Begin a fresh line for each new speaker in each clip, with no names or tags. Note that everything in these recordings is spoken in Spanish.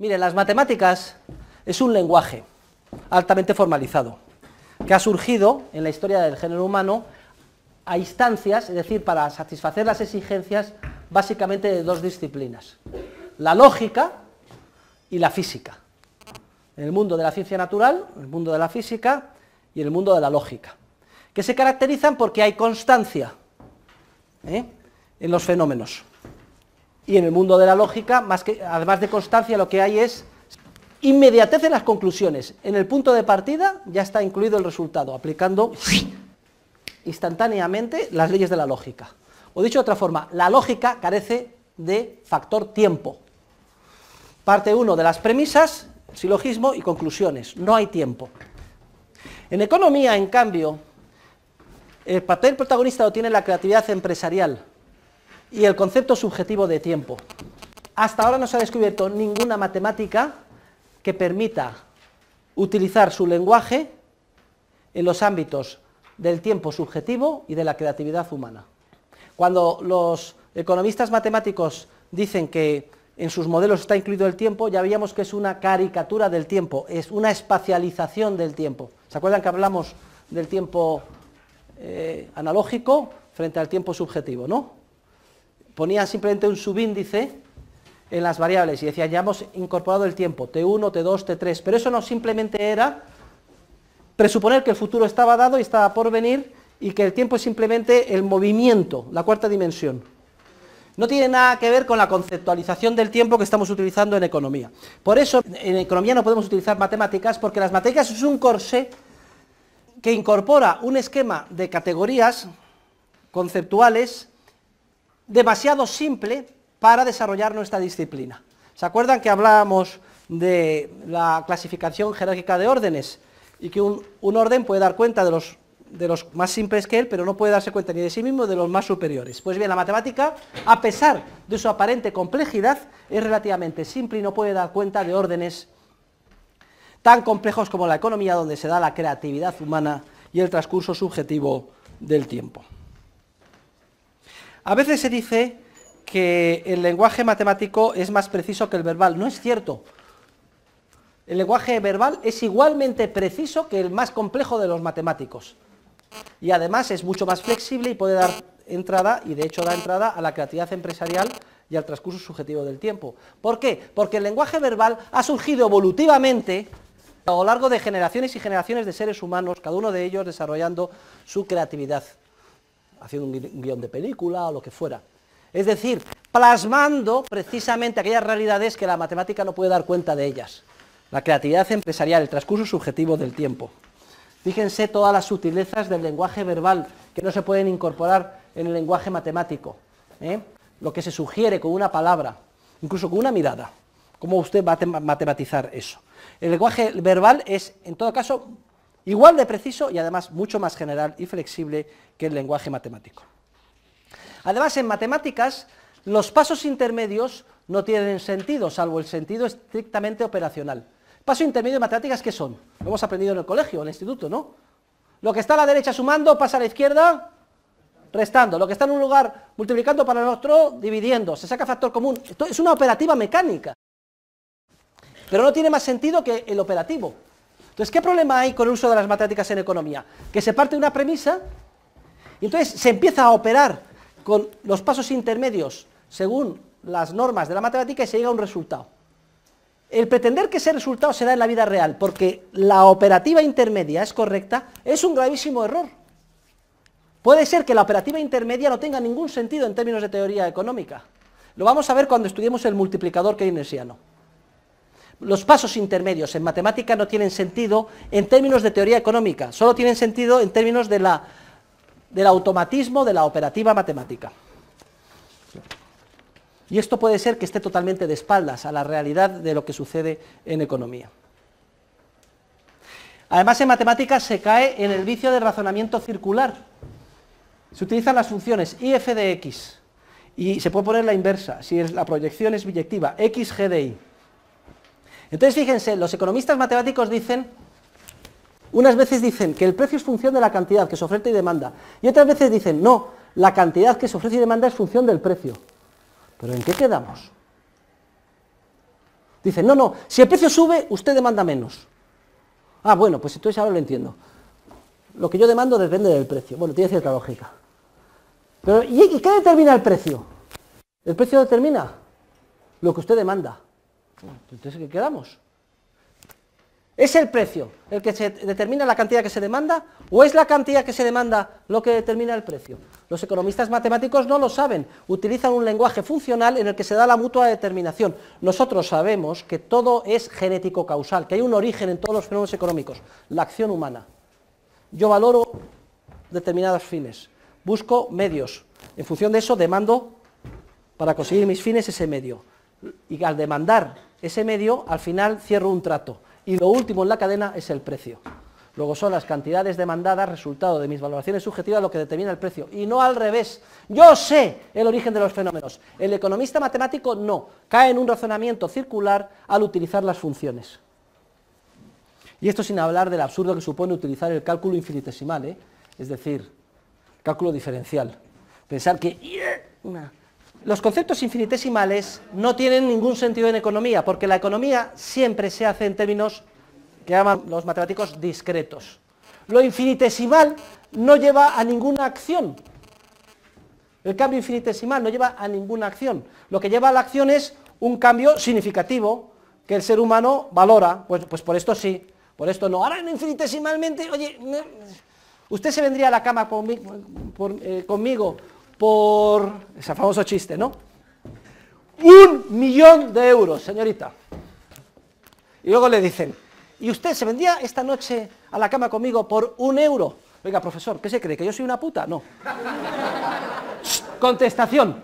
Mire, las matemáticas es un lenguaje altamente formalizado, que ha surgido en la historia del género humano a instancias, es decir, para satisfacer las exigencias básicamente de dos disciplinas, la lógica y la física. En el mundo de la ciencia natural, en el mundo de la física y en el mundo de la lógica, que se caracterizan porque hay constancia en los fenómenos. Y en el mundo de la lógica, además de constancia, lo que hay es inmediatez en las conclusiones. En el punto de partida ya está incluido el resultado, aplicando instantáneamente las leyes de la lógica. O dicho de otra forma, la lógica carece de factor tiempo. Parte 1 de las premisas, silogismo y conclusiones. No hay tiempo. En economía, en cambio, el papel protagonista lo tiene la creatividad empresarial y el concepto subjetivo de tiempo. Hasta ahora no se ha descubierto ninguna matemática que permita utilizar su lenguaje en los ámbitos del tiempo subjetivo y de la creatividad humana. Cuando los economistas matemáticos dicen que en sus modelos está incluido el tiempo, ya veíamos que es una caricatura del tiempo, es una espacialización del tiempo. ¿Se acuerdan que hablamos del tiempo analógico frente al tiempo subjetivo, no? Ponían simplemente un subíndice en las variables y decían, ya hemos incorporado el tiempo, T1, T2, T3, pero eso no simplemente era presuponer que el futuro estaba dado y estaba por venir y que el tiempo es simplemente el movimiento, la cuarta dimensión. No tiene nada que ver con la conceptualización del tiempo que estamos utilizando en economía. Por eso, en economía no podemos utilizar matemáticas, porque las matemáticas es un corsé que incorpora un esquema de categorías conceptuales demasiado simple para desarrollar nuestra disciplina. ¿Se acuerdan que hablábamos de la clasificación jerárquica de órdenes? Y que un orden puede dar cuenta de los más simples que él, pero no puede darse cuenta ni de sí mismo ni de los más superiores. Pues bien, la matemática, a pesar de su aparente complejidad, es relativamente simple y no puede dar cuenta de órdenes tan complejos como la economía, donde se da la creatividad humana y el transcurso subjetivo del tiempo. A veces se dice que el lenguaje matemático es más preciso que el verbal. No es cierto. El lenguaje verbal es igualmente preciso que el más complejo de los matemáticos. Y además es mucho más flexible y puede dar entrada, y de hecho da entrada a la creatividad empresarial y al transcurso subjetivo del tiempo. ¿Por qué? Porque el lenguaje verbal ha surgido evolutivamente a lo largo de generaciones y generaciones de seres humanos, cada uno de ellos desarrollando su creatividad, haciendo un guión de película o lo que fuera. Es decir, plasmando precisamente aquellas realidades que la matemática no puede dar cuenta de ellas. La creatividad empresarial, el transcurso subjetivo del tiempo. Fíjense todas las sutilezas del lenguaje verbal que no se pueden incorporar en el lenguaje matemático. Lo que se sugiere con una palabra, incluso con una mirada. ¿Cómo usted va a matematizar eso? El lenguaje verbal es, en todo caso, igual de preciso y además mucho más general y flexible que el lenguaje matemático. Además, en matemáticas, los pasos intermedios no tienen sentido, salvo el sentido estrictamente operacional. Paso intermedio de matemáticas, ¿qué son? Lo hemos aprendido en el colegio, en el instituto, ¿no? Lo que está a la derecha sumando, pasa a la izquierda restando. Lo que está en un lugar multiplicando para el otro, dividiendo. Se saca factor común. Esto es una operativa mecánica. Pero no tiene más sentido que el operativo. Entonces, ¿qué problema hay con el uso de las matemáticas en economía? Que se parte de una premisa y entonces se empieza a operar con los pasos intermedios según las normas de la matemática y se llega a un resultado. El pretender que ese resultado se da en la vida real porque la operativa intermedia es correcta es un gravísimo error. Puede ser que la operativa intermedia no tenga ningún sentido en términos de teoría económica. Lo vamos a ver cuando estudiemos el multiplicador keynesiano. Los pasos intermedios en matemática no tienen sentido en términos de teoría económica, solo tienen sentido en términos del automatismo de la operativa matemática. Y esto puede ser que esté totalmente de espaldas a la realidad de lo que sucede en economía. Además, en matemáticas se cae en el vicio del razonamiento circular. Se utilizan las funciones if de x, y se puede poner la inversa, si la proyección es biyectiva, x g de y. Entonces, fíjense, los economistas matemáticos dicen, unas veces dicen que el precio es función de la cantidad, que es oferta y demanda, y otras veces dicen, no, la cantidad que es oferta y demanda es función del precio. ¿Pero en qué quedamos? Dicen, no, no, si el precio sube, usted demanda menos. Ah, bueno, pues entonces ahora lo entiendo. Lo que yo demando depende del precio. Bueno, tiene cierta lógica. Pero, ¿y qué determina el precio? ¿El precio determina lo que usted demanda? Entonces, ¿qué quedamos? ¿Es el precio el que se determina la cantidad que se demanda o es la cantidad que se demanda lo que determina el precio? Los economistas matemáticos no lo saben, utilizan un lenguaje funcional en el que se da la mutua determinación. Nosotros sabemos que todo es genético causal, que hay un origen en todos los fenómenos económicos, la acción humana. Yo valoro determinados fines, busco medios, en función de eso demando para conseguir mis fines ese medio. Y al demandar ese medio, al final cierro un trato. Y lo último en la cadena es el precio. Luego son las cantidades demandadas, resultado de mis valoraciones subjetivas, lo que determina el precio. Y no al revés. Yo sé el origen de los fenómenos. El economista matemático no. Cae en un razonamiento circular al utilizar las funciones. Y esto sin hablar del absurdo que supone utilizar el cálculo infinitesimal, es decir, cálculo diferencial. Pensar que... Los conceptos infinitesimales no tienen ningún sentido en economía, porque la economía siempre se hace en términos que llaman los matemáticos discretos. Lo infinitesimal no lleva a ninguna acción. El cambio infinitesimal no lleva a ninguna acción. Lo que lleva a la acción es un cambio significativo que el ser humano valora. Pues por esto sí, por esto no. Ahora infinitesimalmente, oye, usted se vendría a la cama conmigo por ese famoso chiste, ¿no? 1.000.000 de euros, señorita. Y luego le dicen, ¿y usted se vendría esta noche a la cama conmigo por 1 euro? Oiga, profesor, ¿qué se cree? ¿Que yo soy una puta? No. Contestación.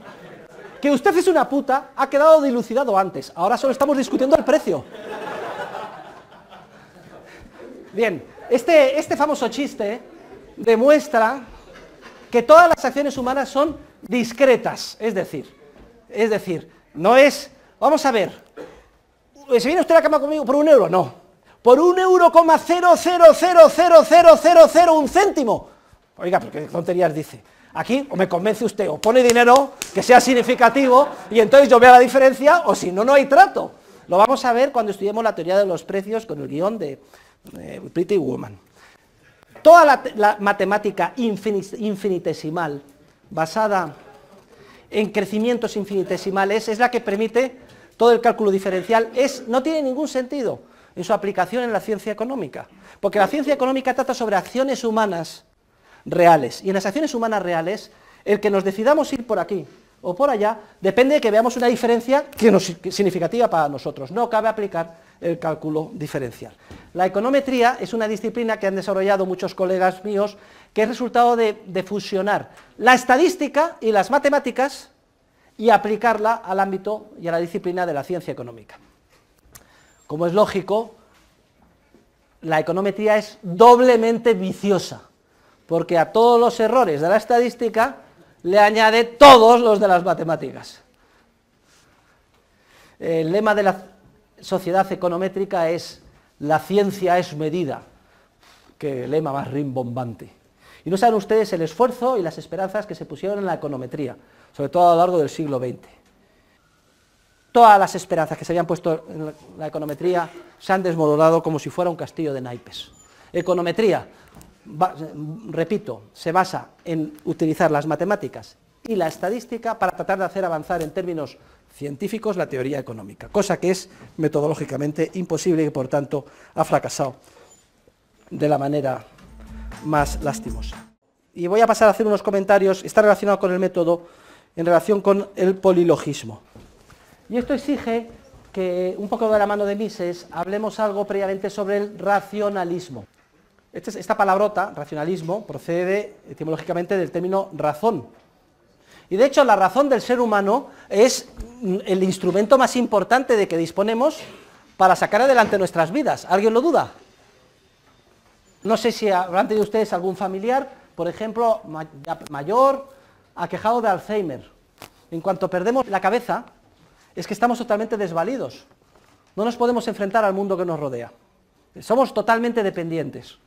Que usted es una puta ha quedado dilucidado antes. Ahora solo estamos discutiendo el precio. Bien, este famoso chiste demuestra que todas las acciones humanas son discretas, es decir, no es, vamos a ver, ¿se viene usted a la cama conmigo por 1 euro? No, por 1,000000001 céntimo. Oiga, pero qué tonterías dice. Aquí o me convence usted, o pone dinero que sea significativo, y entonces yo veo la diferencia, o si no, no hay trato. Lo vamos a ver cuando estudiemos la teoría de los precios con el guión de Pretty Woman. Toda la matemática infinitesimal, basada en crecimientos infinitesimales, es la que permite todo el cálculo diferencial. No tiene ningún sentido en su aplicación en la ciencia económica, porque la ciencia económica trata sobre acciones humanas reales, y en las acciones humanas reales, el que nos decidamos ir por aquí o por allá, depende de que veamos una diferencia significativa para nosotros. No cabe aplicar el cálculo diferencial. La econometría es una disciplina que han desarrollado muchos colegas míos, que es resultado de fusionar la estadística y las matemáticas y aplicarla al ámbito y a la disciplina de la ciencia económica. Como es lógico, la econometría es doblemente viciosa, porque a todos los errores de la estadística le añade todos los de las matemáticas. El lema de la sociedad econométrica es: la ciencia es medida. Qué lema más rimbombante. Y no saben ustedes el esfuerzo y las esperanzas que se pusieron en la econometría, sobre todo a lo largo del siglo XX. Todas las esperanzas que se habían puesto en la econometría se han desmoronado como si fuera un castillo de naipes. Econometría, repito, se basa en utilizar las matemáticas y la estadística para tratar de hacer avanzar en términos científicos la teoría económica, cosa que es metodológicamente imposible y que por tanto ha fracasado de la manera más lastimosa. Y voy a pasar a hacer unos comentarios, está relacionado con el método, en relación con el polilogismo. Y esto exige que, un poco de la mano de Mises, hablemos algo previamente sobre el racionalismo. Esta palabrota, racionalismo, procede etimológicamente del término razón. Y de hecho la razón del ser humano es el instrumento más importante de que disponemos para sacar adelante nuestras vidas. ¿Alguien lo duda? No sé si habrán tenido ustedes algún familiar, por ejemplo, mayor, aquejado de Alzheimer. En cuanto perdemos la cabeza, es que estamos totalmente desvalidos. No nos podemos enfrentar al mundo que nos rodea. Somos totalmente dependientes.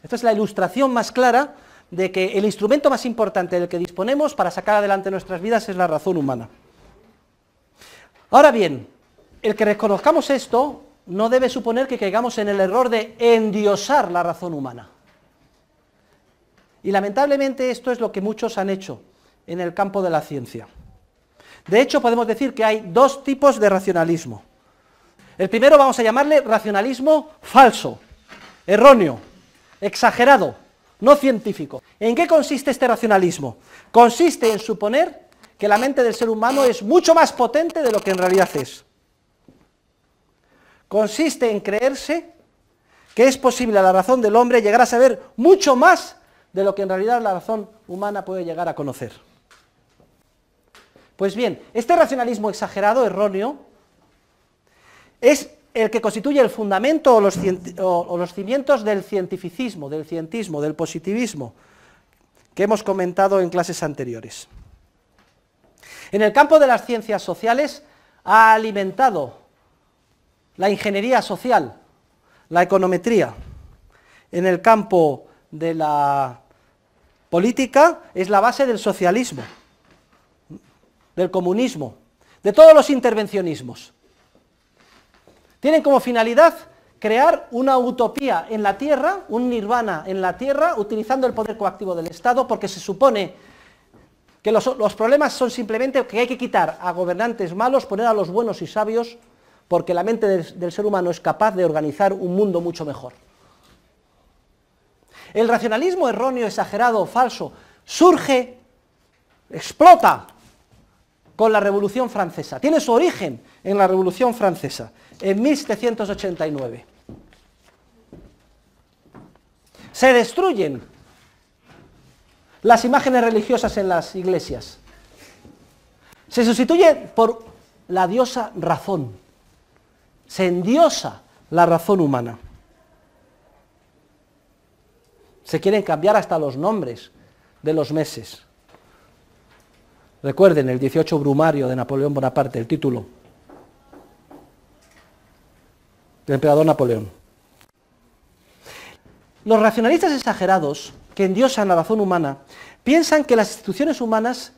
Esta es la ilustración más clara de que el instrumento más importante del que disponemos para sacar adelante nuestras vidas es la razón humana. Ahora bien, El que reconozcamos esto no debe suponer que caigamos en el error de endiosar la razón humana. Y lamentablemente esto es lo que muchos han hecho en el campo de la ciencia. De hecho, podemos decir que hay dos tipos de racionalismo. El primero vamos a llamarle racionalismo falso, erróneo, exagerado, no científico. ¿En qué consiste este racionalismo? Consiste en suponer que la mente del ser humano es mucho más potente de lo que en realidad es. Consiste en creerse que es posible a la razón del hombre llegar a saber mucho más de lo que en realidad la razón humana puede llegar a conocer. Pues bien, este racionalismo exagerado, erróneo, es el que constituye el fundamento o los cimientos del cientificismo, del cientismo, del positivismo, que hemos comentado en clases anteriores. En el campo de las ciencias sociales ha alimentado la ingeniería social, la econometría. En el campo de la política es la base del socialismo, del comunismo, de todos los intervencionismos. Tienen como finalidad crear una utopía en la Tierra, un nirvana en la Tierra, utilizando el poder coactivo del Estado, porque se supone que los problemas son simplemente que hay que quitar a gobernantes malos, poner a los buenos y sabios, porque la mente del ser humano es capaz de organizar un mundo mucho mejor. El racionalismo erróneo, exagerado, falso, surge, explota con la Revolución Francesa. Tiene su origen en la Revolución Francesa, en 1789. Se destruyen las imágenes religiosas en las iglesias. Se sustituye por la diosa razón. Se endiosa la razón humana. Se quieren cambiar hasta los nombres de los meses. Recuerden el 18 Brumario de Napoleón Bonaparte, el título del emperador Napoleón. Los racionalistas exagerados, que endiosan la razón humana, piensan que las instituciones humanas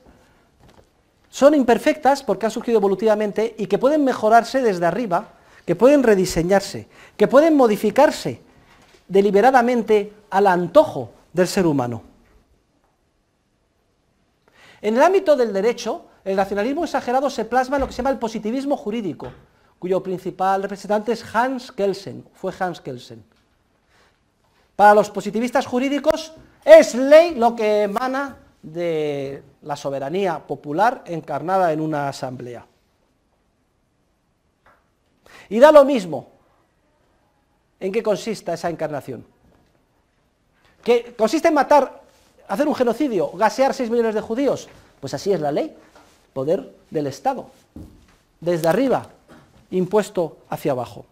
son imperfectas porque han surgido evolutivamente y que pueden mejorarse desde arriba, que pueden rediseñarse, que pueden modificarse deliberadamente al antojo del ser humano. En el ámbito del derecho, el racionalismo exagerado se plasma en lo que se llama el positivismo jurídico, cuyo principal representante es Hans Kelsen, fue Hans Kelsen. Para los positivistas jurídicos es ley lo que emana de la soberanía popular encarnada en una asamblea. Y da lo mismo en qué consista esa encarnación. ¿Que consiste en matar, hacer un genocidio, gasear 6 millones de judíos? Pues así es la ley, poder del Estado, desde arriba, impuesto hacia abajo.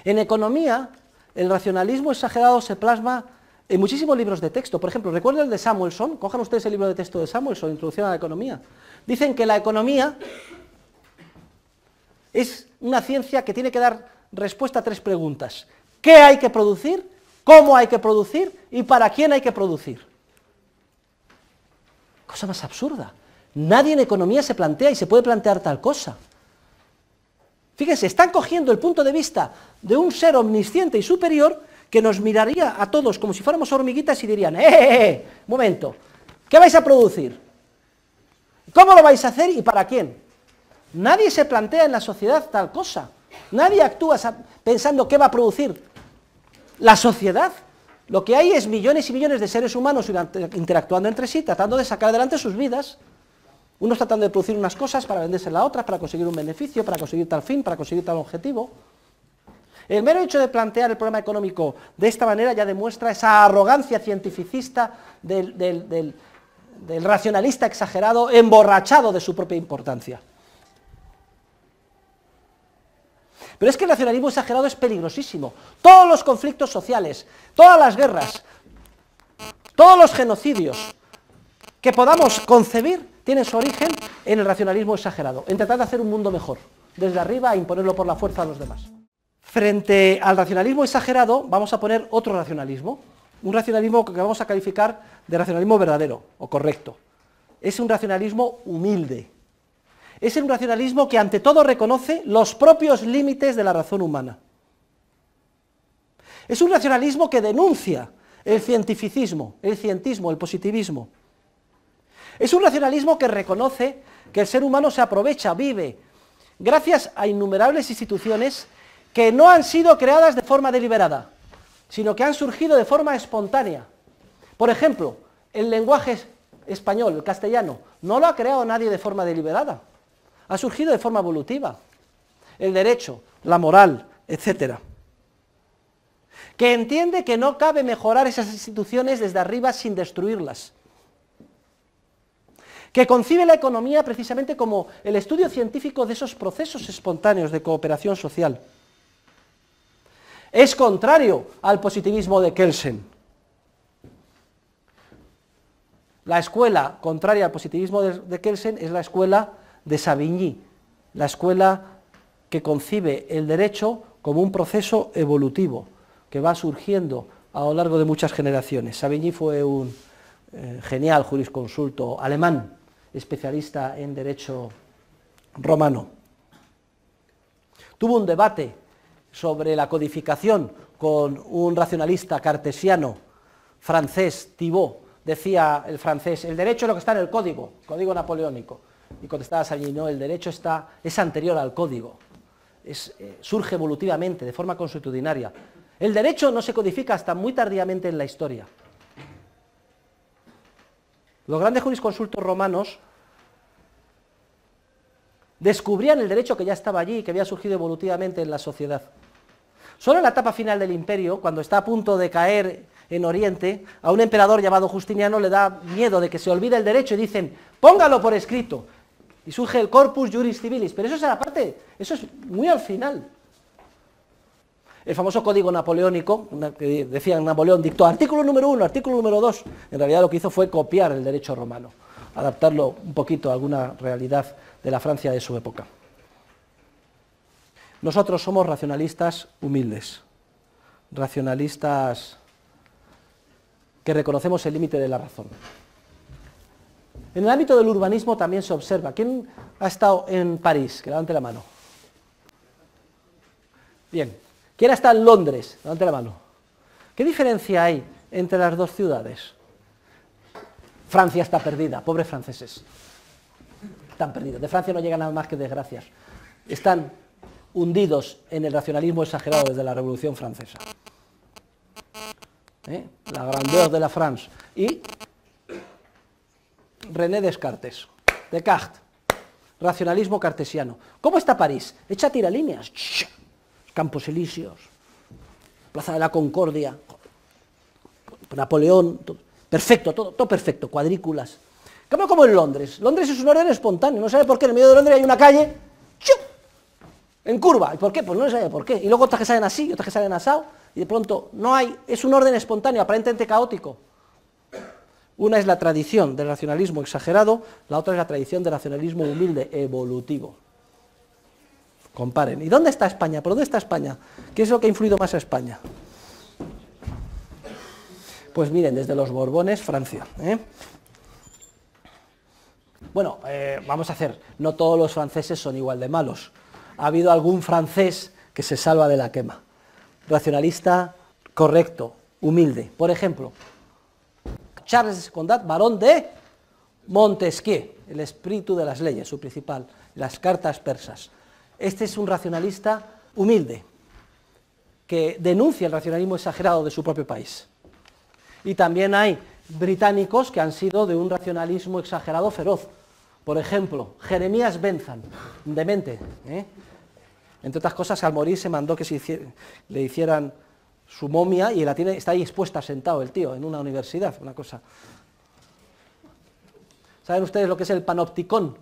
En economía, el racionalismo exagerado se plasma en muchísimos libros de texto. Por ejemplo, recuerden el de Samuelson, cojan ustedes el libro de texto de Samuelson, Introducción a la Economía. Dicen que la economía es una ciencia que tiene que dar respuesta a 3 preguntas. ¿Qué hay que producir? ¿Cómo hay que producir? ¿Y para quién hay que producir? Cosa más absurda. Nadie en economía se plantea y se puede plantear tal cosa. Fíjense, están cogiendo el punto de vista de un ser omnisciente y superior que nos miraría a todos como si fuéramos hormiguitas y dirían, un momento, ¿qué vais a producir? ¿Cómo lo vais a hacer y para quién? Nadie se plantea en la sociedad tal cosa. Nadie actúa pensando qué va a producir la sociedad. Lo que hay es millones y millones de seres humanos interactuando entre sí, tratando de sacar adelante sus vidas. Unos tratando de producir unas cosas para venderse a otras, para conseguir un beneficio, para conseguir tal fin, para conseguir tal objetivo. El mero hecho de plantear el problema económico de esta manera ya demuestra esa arrogancia cientificista del racionalista exagerado, emborrachado de su propia importancia. Pero es que el racionalismo exagerado es peligrosísimo. Todos los conflictos sociales, todas las guerras, todos los genocidios que podamos concebir tienen su origen en el racionalismo exagerado, en tratar de hacer un mundo mejor, desde arriba a imponerlo por la fuerza a los demás. Frente al racionalismo exagerado vamos a poner otro racionalismo, un racionalismo que vamos a calificar de racionalismo verdadero o correcto. Es un racionalismo humilde. Es un racionalismo que ante todo reconoce los propios límites de la razón humana. Es un racionalismo que denuncia el cientificismo, el cientismo, el positivismo. Es un racionalismo que reconoce que el ser humano se aprovecha, vive, gracias a innumerables instituciones que no han sido creadas de forma deliberada, sino que han surgido de forma espontánea. Por ejemplo, el lenguaje español, el castellano, no lo ha creado nadie de forma deliberada, ha surgido de forma evolutiva. El derecho, la moral, etcétera. Que entiende que no cabe mejorar esas instituciones desde arriba sin destruirlas. Que concibe la economía precisamente como el estudio científico de esos procesos espontáneos de cooperación social. Es contrario al positivismo de Kelsen. La escuela contraria al positivismo de Kelsen es la escuela de Savigny, la escuela que concibe el derecho como un proceso evolutivo, que va surgiendo a lo largo de muchas generaciones. Savigny fue un genial jurisconsulto alemán, especialista en derecho romano. Tuvo un debate sobre la codificación con un racionalista cartesiano francés, Thibaut. Decía el francés, el derecho es lo que está en el código napoleónico. Y contestaba Savigny, no, el derecho es anterior al código, surge evolutivamente, de forma consuetudinaria. El derecho no se codifica hasta muy tardíamente en la historia. Los grandes jurisconsultos romanos descubrían el derecho que ya estaba allí, que había surgido evolutivamente en la sociedad. Solo en la etapa final del imperio, cuando está a punto de caer en Oriente, a un emperador llamado Justiniano le da miedo de que se olvide el derecho y dicen, póngalo por escrito. Y surge el Corpus Juris Civilis, pero eso es la parte, eso es muy al final. El famoso código napoleónico, que decían Napoleón dictó artículo número 1, artículo número 2, en realidad lo que hizo fue copiar el derecho romano, adaptarlo un poquito a alguna realidad de la Francia de su época. Nosotros somos racionalistas humildes, racionalistas que reconocemos el límite de la razón. En el ámbito del urbanismo también se observa. ¿Quién ha estado en París? Que levante la mano. Bien. ¿Quién ha estado en Londres? Levante la mano. ¿Qué diferencia hay entre las dos ciudades? Francia está perdida, pobres franceses. Están perdidos. De Francia no llega nada más que desgracias. Están hundidos en el racionalismo exagerado desde la Revolución Francesa. La grandeur de la France. Y René Descartes, racionalismo cartesiano. ¿Cómo está París? Hecha tiralíneas, Campos Elíseos, Plaza de la Concordia, Napoleón, perfecto, todo perfecto, cuadrículas. Cambio como en Londres. Londres es un orden espontáneo, no sabe por qué, en el medio de Londres hay una calle, en curva. ¿Y por qué? Pues no se sabe por qué. Y luego otras que salen así, otras que salen asado, y de pronto no hay, es un orden espontáneo, aparentemente caótico. Una es la tradición del racionalismo exagerado, la otra es la tradición del racionalismo humilde, evolutivo. Comparen. ¿Y dónde está España? ¿Por dónde está España? ¿Qué es lo que ha influido más a España? Pues miren, desde los Borbones, Francia. Bueno, vamos a hacer, no todos los franceses son igual de malos. Ha habido algún francés que se salva de la quema. Racionalista, correcto, humilde. Por ejemplo, Charles Condat, barón de Montesquieu, el espíritu de las leyes, su principal, las cartas persas. Este es un racionalista humilde, que denuncia el racionalismo exagerado de su propio país. Y también hay británicos que han sido de un racionalismo exagerado feroz. Por ejemplo, Jeremías Bentham, demente. Entre otras cosas, al morir se mandó que le hicieran su momia y está ahí expuesta, sentado el tío, en una universidad, una cosa. ¿Saben ustedes lo que es el panopticón?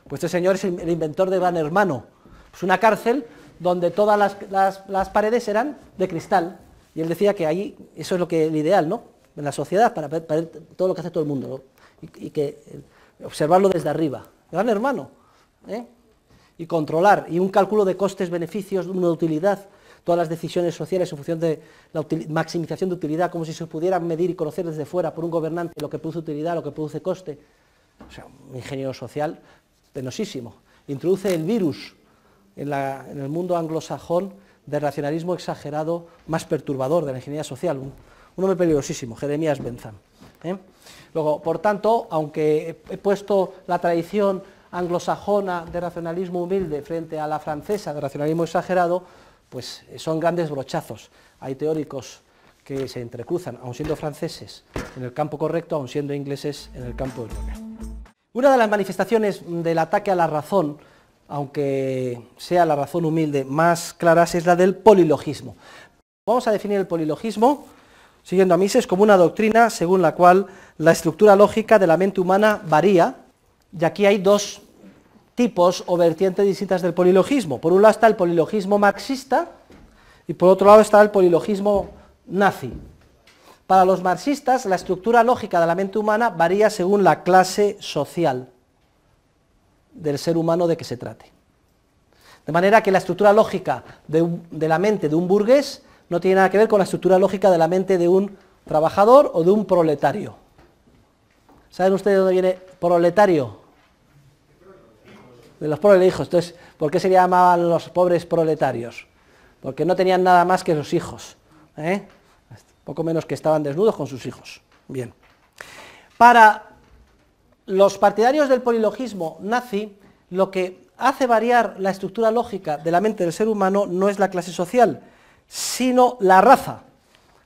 Pues este señor es el inventor de Gran Hermano. Es una cárcel donde todas las paredes eran de cristal. Y él decía que ahí, eso es lo que el ideal, ¿no? En la sociedad, para ver todo lo que hace todo el mundo, ¿no? Y que observarlo desde arriba. Gran Hermano. Y controlar, y un cálculo de costes-beneficios, una utilidad, todas las decisiones sociales en función de la maximización de utilidad, como si se pudieran medir y conocer desde fuera por un gobernante lo que produce utilidad, lo que produce coste. O sea, un ingeniero social penosísimo. Introduce el virus en el mundo anglosajón del racionalismo exagerado más perturbador de la ingeniería social, un hombre peligrosísimo, Jeremías Bentham. Luego, por tanto, aunque he puesto la tradición anglosajona de racionalismo humilde frente a la francesa de racionalismo exagerado, pues son grandes brochazos. Hay teóricos que se entrecruzan, aun siendo franceses en el campo correcto, aun siendo ingleses en el campo erróneo. Una de las manifestaciones del ataque a la razón, aunque sea la razón humilde, más claras es la del polilogismo. Vamos a definir el polilogismo, siguiendo a Mises, como una doctrina según la cual la estructura lógica de la mente humana varía, y aquí hay dos tipos o vertientes distintas del polilogismo. Por un lado está el polilogismo marxista y por otro lado está el polilogismo nazi. Para los marxistas, la estructura lógica de la mente humana varía según la clase social del ser humano de que se trate. De manera que la estructura lógica de la mente de un burgués no tiene nada que ver con la estructura lógica de la mente de un trabajador o de un proletario. ¿Saben ustedes de dónde viene proletario? De los prolegijos. Entonces, ¿por qué se llamaban los pobres proletarios? Porque no tenían nada más que sus hijos. Poco menos que estaban desnudos con sus hijos. Bien. Para los partidarios del polilogismo nazi, lo que hace variar la estructura lógica de la mente del ser humano no es la clase social, sino la raza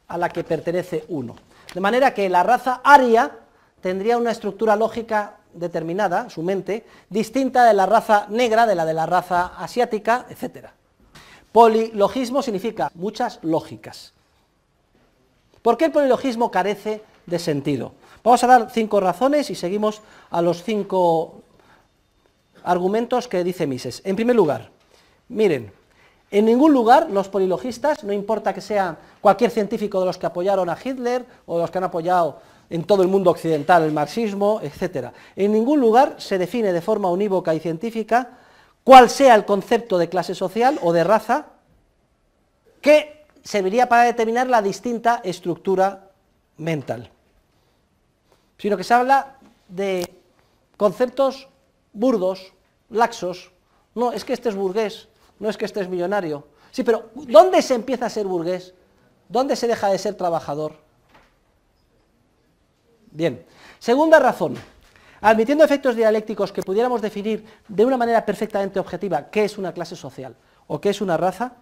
a la que pertenece uno. De manera que la raza aria tendría una estructura lógica determinada, su mente, distinta de la raza negra, de la raza asiática, etc. Polilogismo significa muchas lógicas. ¿Por qué el polilogismo carece de sentido? Vamos a dar 5 razones y seguimos a los 5 argumentos que dice Mises. En primer lugar, miren, en ningún lugar los polilogistas, no importa que sean cualquier científico de los que apoyaron a Hitler o de los que han apoyado en todo el mundo occidental el marxismo, etc. En ningún lugar se define de forma unívoca y científica cuál sea el concepto de clase social o de raza que serviría para determinar la distinta estructura mental, sino que se habla de conceptos burdos, laxos. No, es que este es burgués, no es que este es millonario. Sí, pero ¿dónde se empieza a ser burgués? ¿Dónde se deja de ser trabajador? Bien, segunda razón. Admitiendo efectos dialécticos que pudiéramos definir de una manera perfectamente objetiva qué es una clase social o qué es una raza,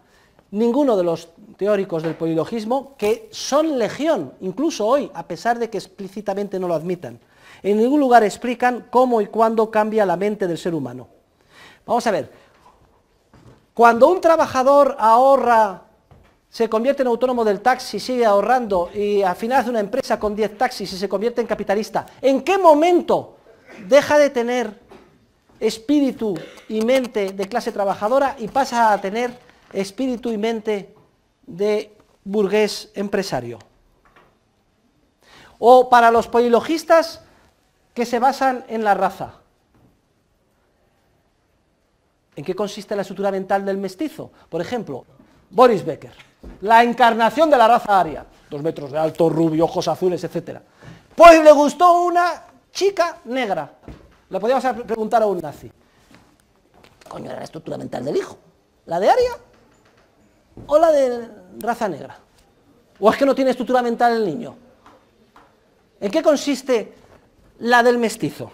ninguno de los teóricos del polilogismo, que son legión, incluso hoy, a pesar de que explícitamente no lo admitan, en ningún lugar explican cómo y cuándo cambia la mente del ser humano. Vamos a ver, cuando un trabajador ahorra, se convierte en autónomo del taxi, sigue ahorrando y al final hace una empresa con 10 taxis y se convierte en capitalista, ¿en qué momento deja de tener espíritu y mente de clase trabajadora y pasa a tener espíritu y mente de burgués empresario? O para los polilogistas que se basan en la raza, ¿en qué consiste la estructura mental del mestizo? Por ejemplo, Boris Becker, la encarnación de la raza aria, 2 metros de alto, rubio, ojos azules, etc. Pues le gustó una chica negra. Le podíamos preguntar a un nazi, ¿qué coño era la estructura mental del hijo? ¿La de aria o la de raza negra? ¿O es que no tiene estructura mental el niño? ¿En qué consiste la del mestizo?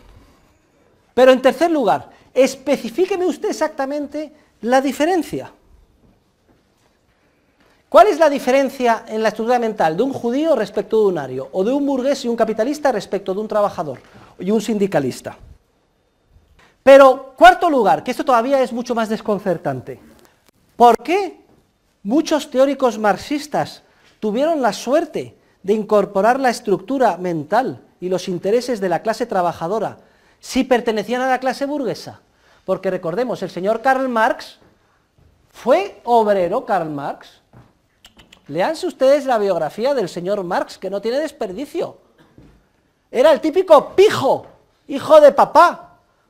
Pero en tercer lugar, especifíqueme usted exactamente la diferencia. ¿Cuál es la diferencia en la estructura mental de un judío respecto de un ario, o de un burgués y un capitalista respecto de un trabajador y un sindicalista? Pero, cuarto lugar, que esto todavía es mucho más desconcertante, ¿por qué muchos teóricos marxistas tuvieron la suerte de incorporar la estructura mental y los intereses de la clase trabajadora si pertenecían a la clase burguesa? Porque recordemos, el señor Karl Marx fue obrero. Karl Marx, léanse ustedes la biografía del señor Marx, que no tiene desperdicio. Era el típico pijo, hijo de papá.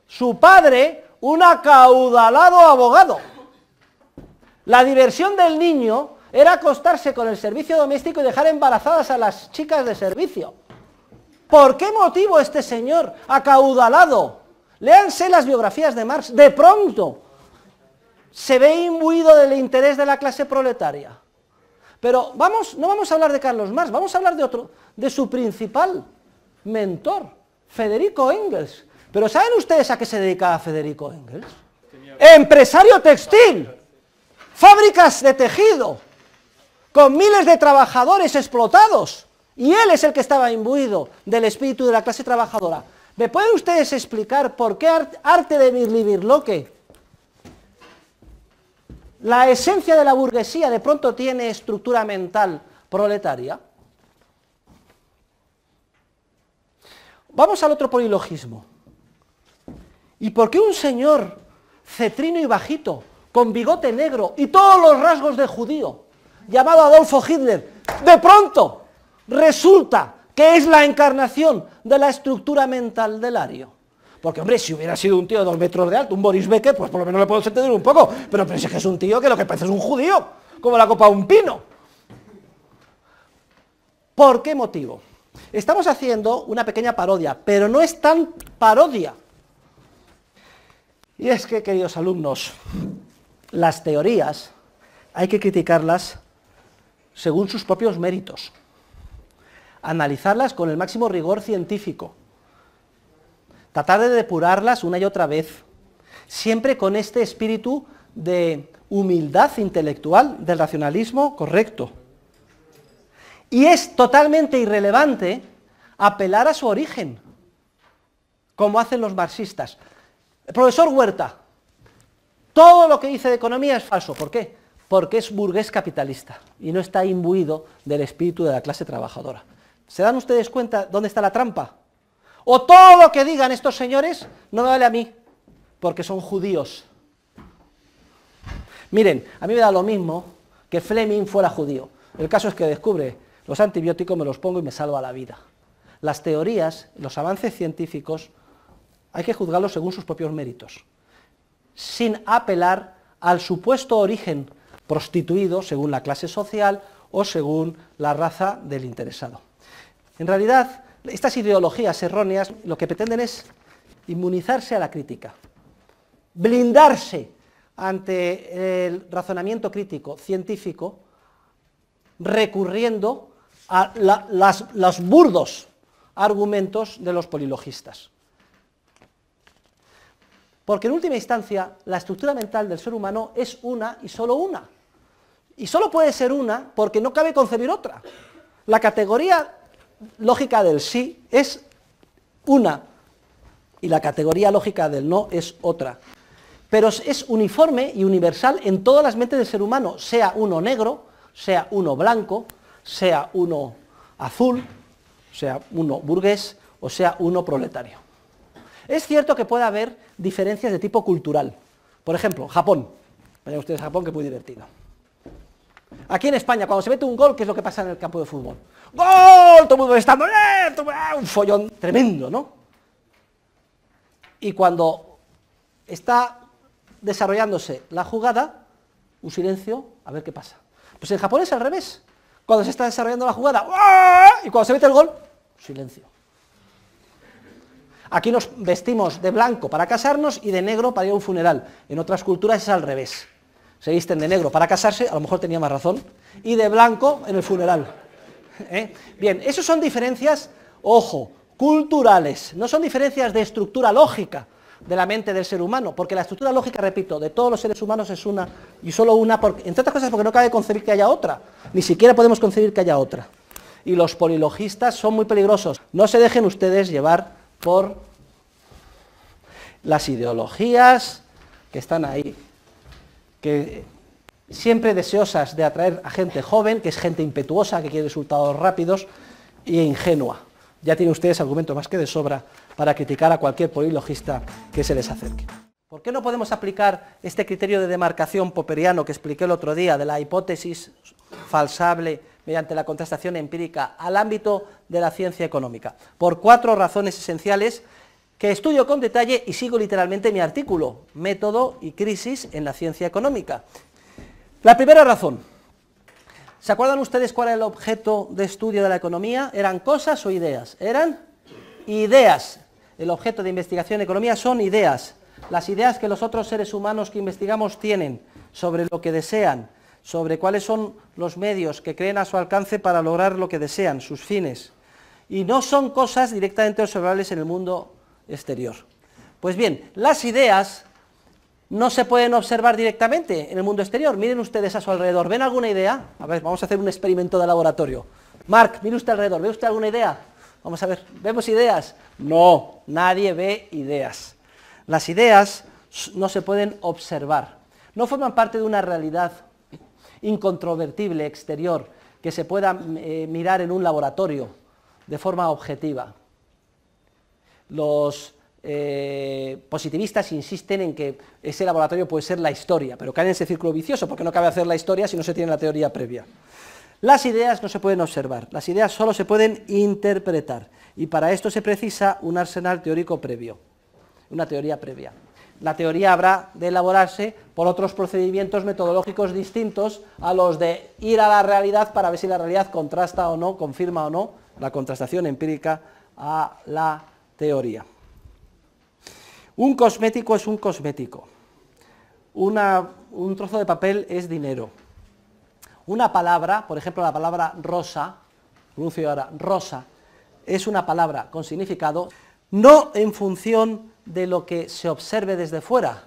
Su padre, un acaudalado abogado. La diversión del niño era acostarse con el servicio doméstico y dejar embarazadas a las chicas de servicio. ¿Por qué motivo este señor acaudalado Léanse las biografías de Marx. De pronto se ve imbuido del interés de la clase proletaria. Pero no vamos a hablar de Carlos Marx, vamos a hablar de su principal mentor, Federico Engels. Pero ¿saben ustedes a qué se dedicaba Federico Engels? Empresario textil, fábricas de tejido, con miles de trabajadores explotados, y él es el que estaba imbuido del espíritu de la clase trabajadora. ¿Me pueden ustedes explicar por qué arte de Birlibirloque, la esencia de la burguesía, de pronto tiene estructura mental proletaria? Vamos al otro polilogismo. ¿Y por qué un señor cetrino y bajito, con bigote negro y todos los rasgos de judío, llamado Adolfo Hitler, de pronto resulta que es la encarnación de la estructura mental del ario? Porque, hombre, si hubiera sido un tío de 2 metros de alto, un Boris Becker, pues por lo menos le puedo entender un poco, pero pensé que es un tío que lo que parece es un judío, como la copa de un pino. ¿Por qué motivo? Estamos haciendo una pequeña parodia, pero no es tan parodia. Y es que, queridos alumnos, las teorías hay que criticarlas según sus propios méritos, analizarlas con el máximo rigor científico, tratar de depurarlas una y otra vez, siempre con este espíritu de humildad intelectual, del racionalismo correcto. Y es totalmente irrelevante apelar a su origen, como hacen los marxistas. El profesor Huerta, todo lo que dice de economía es falso. ¿Por qué? Porque es burgués capitalista y no está imbuido del espíritu de la clase trabajadora. ¿Se dan ustedes cuenta dónde está la trampa? O todo lo que digan estos señores no me vale a mí, porque son judíos. Miren, a mí me da lo mismo que Fleming fuera judío. El caso es que descubre los antibióticos, me los pongo y me salva la vida. Las teorías, los avances científicos, hay que juzgarlos según sus propios méritos, sin apelar al supuesto origen prostituido según la clase social o según la raza del interesado. En realidad, estas ideologías erróneas lo que pretenden es inmunizarse a la crítica, blindarse ante el razonamiento crítico científico, recurriendo a los burdos argumentos de los polilogistas. Porque en última instancia, la estructura mental del ser humano es una y solo una. Y solo puede ser una porque no cabe concebir otra. La categoría lógica del sí es una y la categoría lógica del no es otra. Pero es uniforme y universal en todas las mentes del ser humano, sea uno negro, sea uno blanco, sea uno azul, sea uno burgués o sea uno proletario. Es cierto que puede haber diferencias de tipo cultural. Por ejemplo, Japón. Vayan ustedes a Japón, que es muy divertido. Aquí en España, cuando se mete un gol, ¿qué es lo que pasa en el campo de fútbol? ¡Gol! Todo el mundo está un follón tremendo, ¿no? Y cuando está desarrollándose la jugada, un silencio, a ver qué pasa. Pues en Japón es al revés. Cuando se está desarrollando la jugada, ¡ah! Y cuando se mete el gol, silencio. Aquí nos vestimos de blanco para casarnos y de negro para ir a un funeral. En otras culturas es al revés. Se visten de negro para casarse, a lo mejor tenía más razón, y de blanco en el funeral. Bien, esas son diferencias, ojo, culturales, no son diferencias de estructura lógica de la mente del ser humano, porque la estructura lógica, repito, de todos los seres humanos es una, y solo una, entre otras cosas porque no cabe concebir que haya otra, ni siquiera podemos concebir que haya otra. Y los polilogistas son muy peligrosos, no se dejen ustedes llevar por las ideologías que están ahí, que siempre deseosas de atraer a gente joven, que es gente impetuosa, que quiere resultados rápidos e ingenua. Ya tienen ustedes argumentos más que de sobra para criticar a cualquier polilogista que se les acerque. ¿Por qué no podemos aplicar este criterio de demarcación popperiano que expliqué el otro día, de la hipótesis falsable mediante la contrastación empírica, al ámbito de la ciencia económica? Por 4 razones esenciales que estudio con detalle y sigo literalmente mi artículo, Método y crisis en la ciencia económica. La primera razón, ¿se acuerdan ustedes cuál era el objeto de estudio de la economía? ¿Eran cosas o ideas? Eran ideas. el objeto de investigación en economía son ideas. Las ideas que los otros seres humanos que investigamos tienen sobre lo que desean, sobre cuáles son los medios que creen a su alcance para lograr lo que desean, sus fines. Y no son cosas directamente observables en el mundo exterior. Pues bien, las ideas no se pueden observar directamente en el mundo exterior. Miren ustedes a su alrededor. ¿Ven alguna idea? A ver, vamos a hacer un experimento de laboratorio. Marc, mire usted alrededor. ¿Ve usted alguna idea? Vamos a ver, ¿vemos ideas? No, nadie ve ideas. Las ideas no se pueden observar. No forman parte de una realidad incontrovertible, exterior, que se pueda mirar en un laboratorio de forma objetiva. Los positivistas insisten en que ese laboratorio puede ser la historia, pero caen en ese círculo vicioso, porque no cabe hacer la historia si no se tiene la teoría previa. Las ideas no se pueden observar, las ideas solo se pueden interpretar, y para esto se precisa un arsenal teórico previo, una teoría previa. La teoría habrá de elaborarse por otros procedimientos metodológicos distintos a los de ir a la realidad para ver si la realidad contrasta o no, confirma o no la contrastación empírica a la teoría. Un cosmético es un cosmético, un trozo de papel es dinero. Una palabra, por ejemplo la palabra rosa, pronuncio ahora rosa, es una palabra con significado no en función de lo que se observe desde fuera,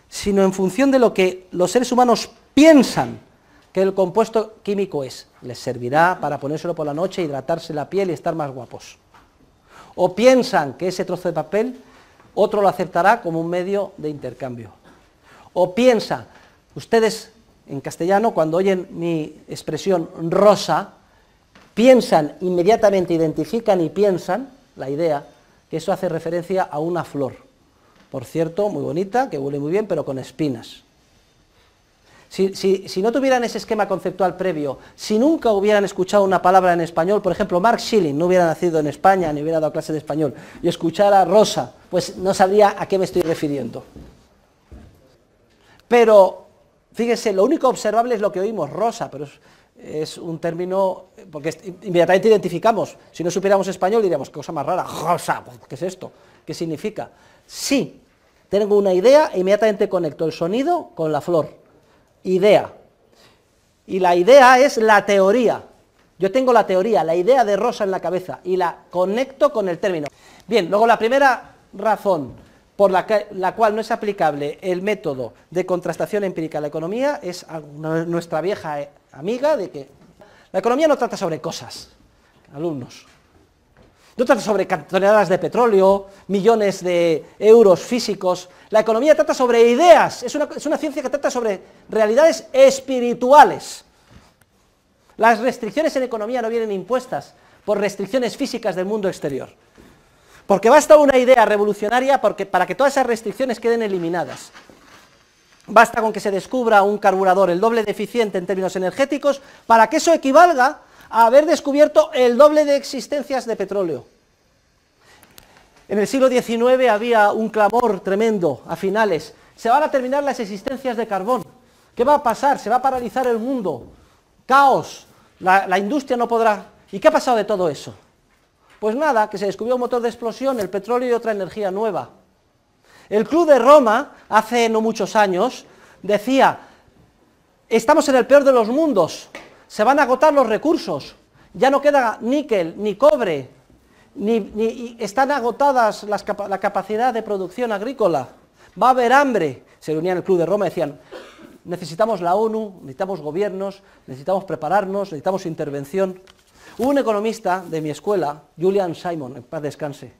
sino en función de lo que los seres humanos piensan que el compuesto químico es. Les servirá para ponérselo por la noche, hidratarse la piel y estar más guapos. O piensan que ese trozo de papel otro lo aceptará como un medio de intercambio. O piensa, ustedes en castellano cuando oyen mi expresión rosa, piensan inmediatamente, identifican y piensan la idea que eso hace referencia a una flor, por cierto, muy bonita, que huele muy bien, pero con espinas. Si no tuvieran ese esquema conceptual previo, si nunca hubieran escuchado una palabra en español, por ejemplo, Mark Schilling no hubiera nacido en España, ni hubiera dado clase de español, y escuchara rosa, pues no sabría a qué me estoy refiriendo. Pero, fíjense, lo único observable es lo que oímos, rosa, pero es un término, porque inmediatamente identificamos, si no supiéramos español diríamos, qué cosa más rara, rosa, ¿qué es esto? ¿Qué significa? Sí, tengo una idea e inmediatamente conecto el sonido con la flor. Idea. Y la idea es la teoría. Yo tengo la teoría, la idea de rosa en la cabeza y la conecto con el término. Bien, luego la primera razón por la cual no es aplicable el método de contrastación empírica a la economía es nuestra vieja amiga de que la economía no trata sobre cosas, alumnos. No trata sobre toneladas de petróleo, millones de euros físicos. La economía trata sobre ideas, es una ciencia que trata sobre realidades espirituales. Las restricciones en economía no vienen impuestas por restricciones físicas del mundo exterior. Porque basta una idea revolucionaria para que todas esas restricciones queden eliminadas. Basta con que se descubra un carburador el doble de eficiente en términos energéticos para que eso equivalga a haber descubierto el doble de existencias de petróleo. En el siglo XIX había un clamor tremendo a finales. Se van a terminar las existencias de carbón. ¿Qué va a pasar? Se va a paralizar el mundo. Caos. La industria no podrá. ¿Y qué ha pasado de todo eso? Pues nada, que se descubrió un motor de explosión, el petróleo y otra energía nueva. El Club de Roma, hace no muchos años, decía, estamos en el peor de los mundos, se van a agotar los recursos, ya no queda níquel, ni cobre, ni están agotadas la capacidad de producción agrícola, va a haber hambre. Se reunían en el Club de Roma y decían, necesitamos la ONU, necesitamos gobiernos, necesitamos prepararnos, necesitamos intervención. Hubo un economista de mi escuela, Julian Simon, en paz descanse,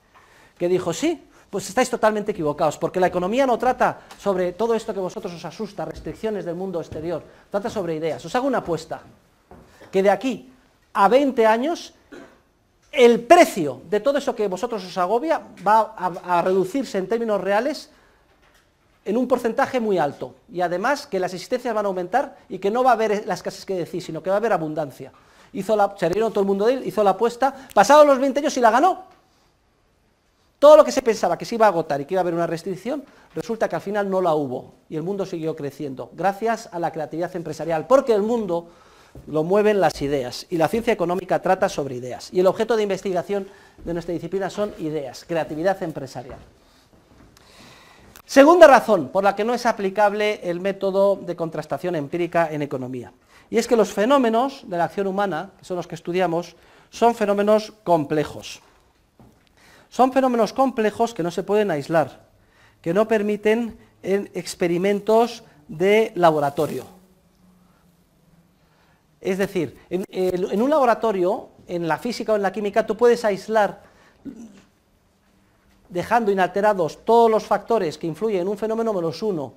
que dijo, sí, pues estáis totalmente equivocados, porque la economía no trata sobre todo esto que a vosotros os asusta, restricciones del mundo exterior, trata sobre ideas. Os hago una apuesta, que de aquí a 20 años, el precio de todo eso que a vosotros os agobia va a reducirse en términos reales en un porcentaje muy alto, y además que las existencias van a aumentar y que no va a haber la escasez que decís, sino que va a haber abundancia. Se rieron todo el mundo de él, hizo la apuesta, pasados los 20 años y la ganó. Todo lo que se pensaba que se iba a agotar y que iba a haber una restricción, resulta que al final no la hubo, y el mundo siguió creciendo, gracias a la creatividad empresarial, porque el mundo lo mueven las ideas, y la ciencia económica trata sobre ideas, y el objeto de investigación de nuestra disciplina son ideas, creatividad empresarial. Segunda razón por la que no es aplicable el método de contrastación empírica en economía, y es que los fenómenos de la acción humana, que son los que estudiamos, son fenómenos complejos. Son fenómenos complejos que no se pueden aislar, que no permiten experimentos de laboratorio. Es decir, en un laboratorio, en la física o en la química, tú puedes aislar, dejando inalterados todos los factores que influyen en un fenómeno menos uno,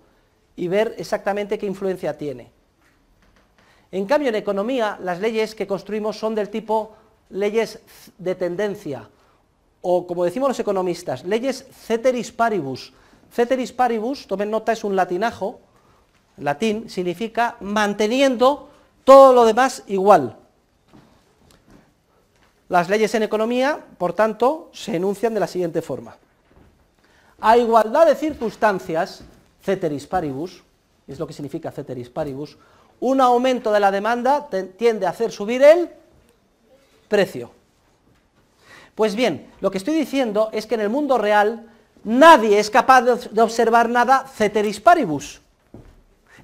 y ver exactamente qué influencia tiene. En cambio, en economía, las leyes que construimos son del tipo leyes de tendencia, o como decimos los economistas, leyes ceteris paribus. Ceteris paribus, tomen nota, es un latinajo, latín, significa manteniendo todo lo demás igual. Las leyes en economía, por tanto, se enuncian de la siguiente forma. A igualdad de circunstancias, ceteris paribus, es lo que significa ceteris paribus, un aumento de la demanda tiende a hacer subir el precio. Pues bien, lo que estoy diciendo es que en el mundo real nadie es capaz de observar nada ceteris paribus.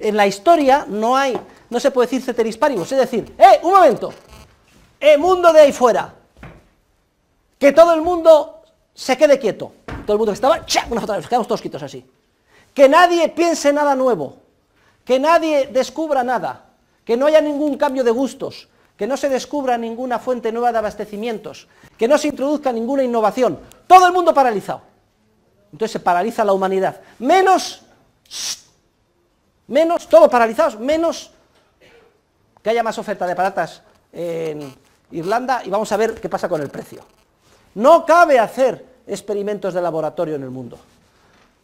En la historia no se puede decir ceteris paribus, es decir, un momento, mundo de ahí fuera, que todo el mundo se quede quieto, todo el mundo que estaba, una fotografía, quedamos todos quietos así, que nadie piense nada nuevo, que nadie descubra nada, que no haya ningún cambio de gustos, que no se descubra ninguna fuente nueva de abastecimientos, que no se introduzca ninguna innovación, todo el mundo paralizado. Entonces se paraliza la humanidad, menos, todos paralizados, menos que haya más oferta de patatas en Irlanda, y vamos a ver qué pasa con el precio. No cabe hacer experimentos de laboratorio en el mundo.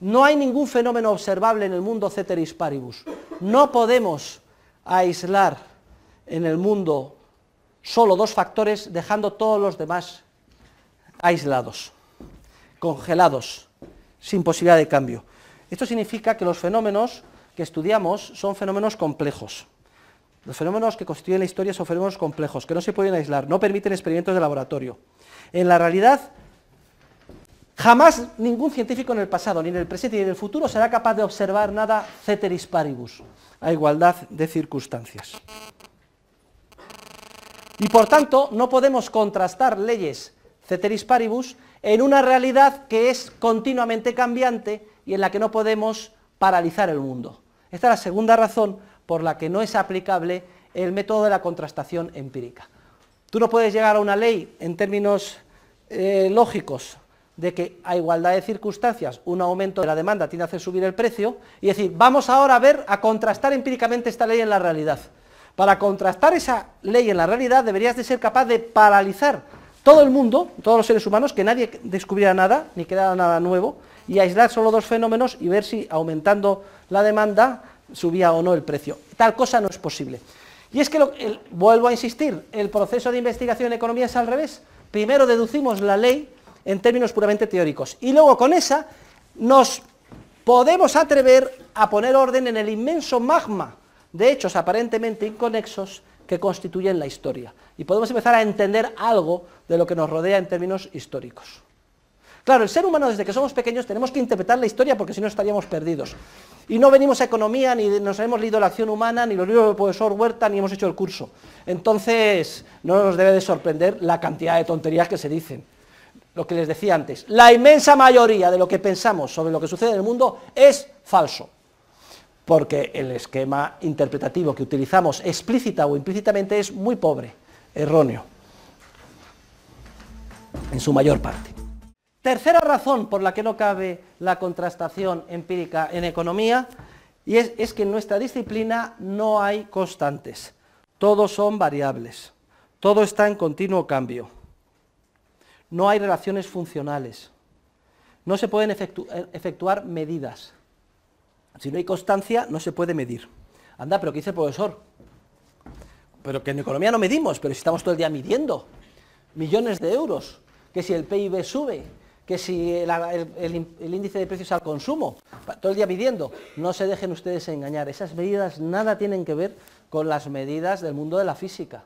No hay ningún fenómeno observable en el mundo ceteris paribus. No podemos aislar en el mundo solo dos factores, dejando todos los demás aislados, congelados, sin posibilidad de cambio. Esto significa que los fenómenos que estudiamos son fenómenos complejos. Los fenómenos que constituyen la historia son fenómenos complejos, que no se pueden aislar, no permiten experimentos de laboratorio. En la realidad, jamás ningún científico en el pasado, ni en el presente, ni en el futuro será capaz de observar nada ceteris paribus, a igualdad de circunstancias. Y por tanto, no podemos contrastar leyes ceteris paribus en una realidad que es continuamente cambiante y en la que no podemos paralizar el mundo. Esta es la segunda razón por la que no es aplicable el método de la contrastación empírica. Tú no puedes llegar a una ley en términos lógicos de que a igualdad de circunstancias un aumento de la demanda tiende a hacer subir el precio y decir, vamos ahora a contrastar empíricamente esta ley en la realidad. Para contrastar esa ley en la realidad deberías de ser capaz de paralizar todo el mundo, todos los seres humanos, que nadie descubriera nada, ni quedara nada nuevo, y aislar solo dos fenómenos y ver si aumentando la demanda subía o no el precio. Tal cosa no es posible. Y es que, vuelvo a insistir, el proceso de investigación en economía es al revés. Primero deducimos la ley en términos puramente teóricos, y luego con esa nos podemos atrever a poner orden en el inmenso magma de hechos aparentemente inconexos que constituyen la historia, y podemos empezar a entender algo de lo que nos rodea en términos históricos. Claro, el ser humano desde que somos pequeños tenemos que interpretar la historia porque si no estaríamos perdidos. Y no venimos a economía, ni nos hemos leído la acción humana, ni los libros del profesor Huerta, ni hemos hecho el curso. Entonces, no nos debe de sorprender la cantidad de tonterías que se dicen. Lo que les decía antes, la inmensa mayoría de lo que pensamos sobre lo que sucede en el mundo es falso. Porque el esquema interpretativo que utilizamos explícita o implícitamente es muy pobre, erróneo, en su mayor parte. Tercera razón por la que no cabe la contrastación empírica en economía, y es que en nuestra disciplina no hay constantes, todos son variables, todo está en continuo cambio, no hay relaciones funcionales, no se pueden efectuar medidas. Si no hay constancia, no se puede medir. Anda, pero ¿qué dice el profesor? Pero que en economía no medimos, pero si estamos todo el día midiendo millones de euros, que si el PIB sube, que si el índice de precios al consumo, todo el día midiendo. No se dejen ustedes engañar, esas medidas nada tienen que ver con las medidas del mundo de la física.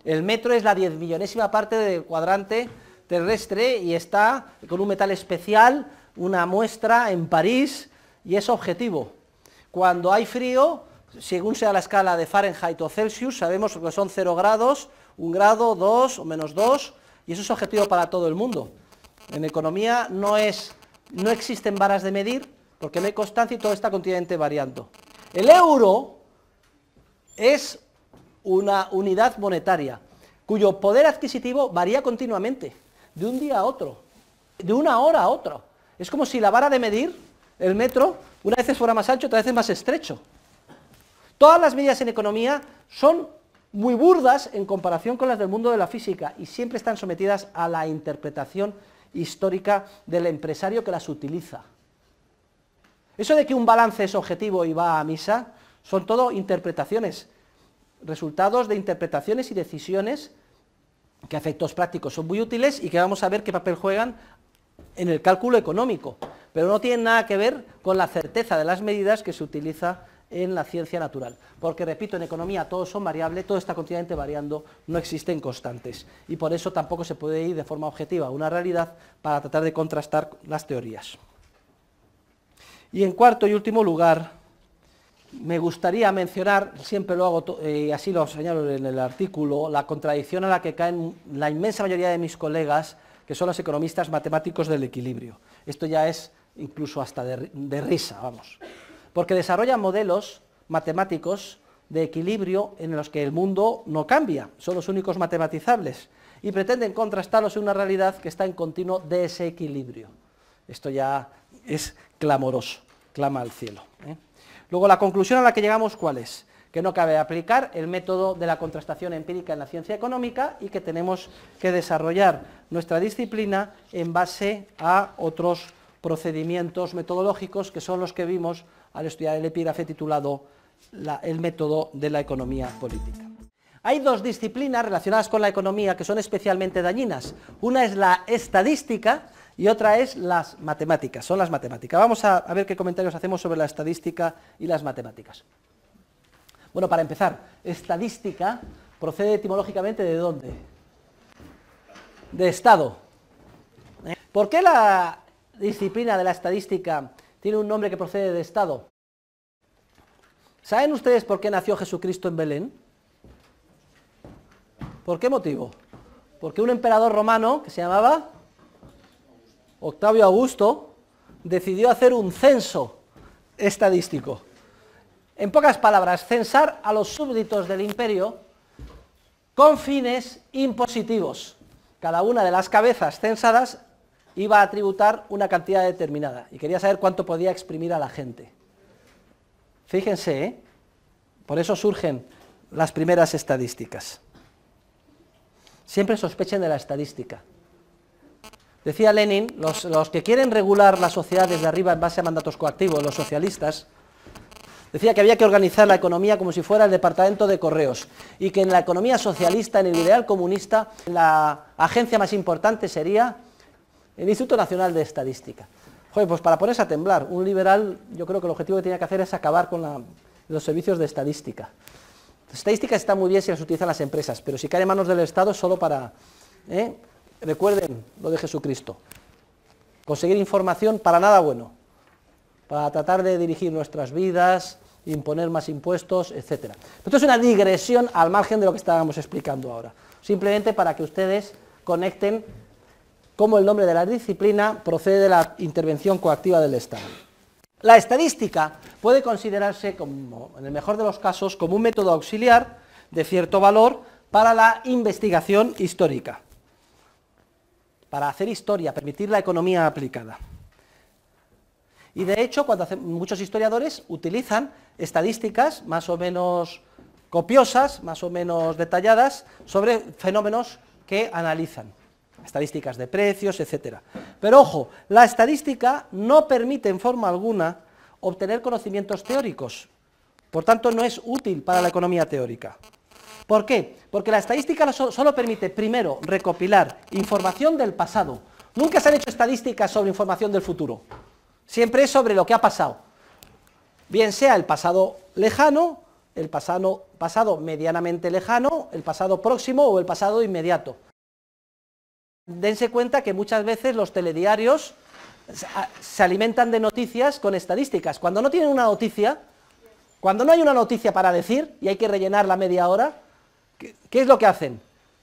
El metro es la 10.000.000ª parte del cuadrante terrestre y está con un metal especial, una muestra en París, y es objetivo. Cuando hay frío, según sea la escala de Fahrenheit o Celsius, sabemos que son 0 grados, 1 grado, 2 o -2, y eso es objetivo para todo el mundo. En economía no existen varas de medir, porque no hay constancia y todo está continuamente variando. El euro es una unidad monetaria, cuyo poder adquisitivo varía continuamente, de un día a otro, de una hora a otra. Es como si la vara de medir, el metro, una vez fuera más ancho, otra vez más estrecho. Todas las medidas en economía son muy burdas en comparación con las del mundo de la física y siempre están sometidas a la interpretación histórica del empresario que las utiliza. Eso de que un balance es objetivo y va a misa, son todo interpretaciones, resultados de interpretaciones y decisiones que a efectos prácticos son muy útiles y que vamos a ver qué papel juegan en el cálculo económico, pero no tienen nada que ver con la certeza de las medidas que se utiliza en la ciencia natural, porque repito, en economía todos son variables, todo está continuamente variando, no existen constantes, y por eso tampoco se puede ir de forma objetiva a una realidad para tratar de contrastar las teorías. Y en cuarto y último lugar, me gustaría mencionar, siempre lo hago y así lo señalo en el artículo, la contradicción a la que caen la inmensa mayoría de mis colegas, que son los economistas matemáticos del equilibrio. Esto ya es incluso hasta de risa, vamos. Porque desarrollan modelos matemáticos de equilibrio en los que el mundo no cambia, son los únicos matematizables, y pretenden contrastarlos en una realidad que está en continuo desequilibrio. Esto ya es clamoroso, clama al cielo. Luego, la conclusión a la que llegamos, ¿cuál es? Que no cabe aplicar el método de la contrastación empírica en la ciencia económica y que tenemos que desarrollar nuestra disciplina en base a otros procedimientos metodológicos que son los que vimos al estudiar el epígrafe titulado El método de la economía política. Hay dos disciplinas relacionadas con la economía que son especialmente dañinas. Una es la estadística y otra es las matemáticas, son las matemáticas. Vamos a ver qué comentarios hacemos sobre la estadística y las matemáticas. Bueno, para empezar, estadística procede etimológicamente ¿de dónde? De Estado. ¿Por qué la disciplina de la estadística tiene un nombre que procede de Estado? ¿Saben ustedes por qué nació Jesucristo en Belén? ¿Por qué motivo? Porque un emperador romano que se llamaba Octavio Augusto decidió hacer un censo estadístico. En pocas palabras, censar a los súbditos del imperio con fines impositivos. Cada una de las cabezas censadas iba a tributar una cantidad determinada y quería saber cuánto podía exprimir a la gente. Fíjense, ¿eh? Por eso surgen las primeras estadísticas. Siempre sospechen de la estadística. Decía Lenin, los que quieren regular la sociedad desde arriba en base a mandatos coactivos, los socialistas, decía que había que organizar la economía como si fuera el departamento de correos y que en la economía socialista, en el ideal comunista, la agencia más importante sería el Instituto Nacional de Estadística. Joder, pues para ponerse a temblar, un liberal, yo creo que el objetivo que tenía que hacer es acabar con los servicios de estadística. Las estadísticas están muy bien si las utilizan las empresas, pero si caen en manos del Estado es solo para, recuerden lo de Jesucristo, conseguir información para nada bueno, para tratar de dirigir nuestras vidas, imponer más impuestos, etc. Esto es una digresión al margen de lo que estábamos explicando ahora, simplemente para que ustedes conecten cómo el nombre de la disciplina procede de la intervención coactiva del Estado. La estadística puede considerarse, como, en el mejor de los casos, como un método auxiliar de cierto valor para la investigación histórica, para hacer historia, permitir la economía aplicada. Y de hecho, muchos historiadores utilizan estadísticas más o menos copiosas, más o menos detalladas, sobre fenómenos que analizan. Estadísticas de precios, etc. Pero ojo, la estadística no permite en forma alguna obtener conocimientos teóricos, por tanto no es útil para la economía teórica. ¿Por qué? Porque la estadística solo permite, primero, recopilar información del pasado. Nunca se han hecho estadísticas sobre información del futuro, siempre es sobre lo que ha pasado, bien sea el pasado lejano, el pasado medianamente lejano, el pasado próximo o el pasado inmediato. Dense cuenta que muchas veces los telediarios se alimentan de noticias con estadísticas. Cuando no tienen una noticia, cuando no hay una noticia para decir y hay que rellenar la media hora, ¿qué es lo que hacen?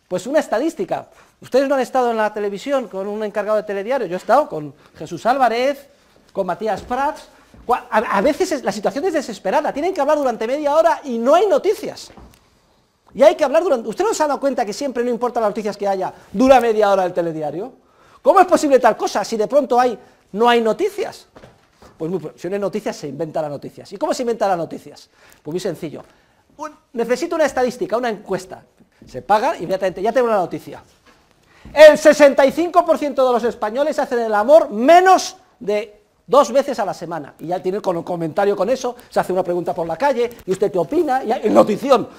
Pues una estadística. Ustedes no han estado en la televisión con un encargado de telediario, yo he estado con Jesús Álvarez, con Matías Prats. A veces la situación es desesperada, tienen que hablar durante media hora y no hay noticias. Y hay que hablar durante... ¿Usted no se ha dado cuenta que siempre, no importa las noticias que haya, dura media hora el telediario? ¿Cómo es posible tal cosa si de pronto no hay noticias? Pues si no hay noticias, se inventa las noticias. ¿Y cómo se inventan las noticias? Pues muy sencillo. Necesito una estadística, una encuesta. Se paga inmediatamente, ya tengo una noticia. El 65% de los españoles hacen el amor menos de 2 veces a la semana. Y ya tiene con un comentario con eso, se hace una pregunta por la calle, ¿y usted qué opina? Y hay notición.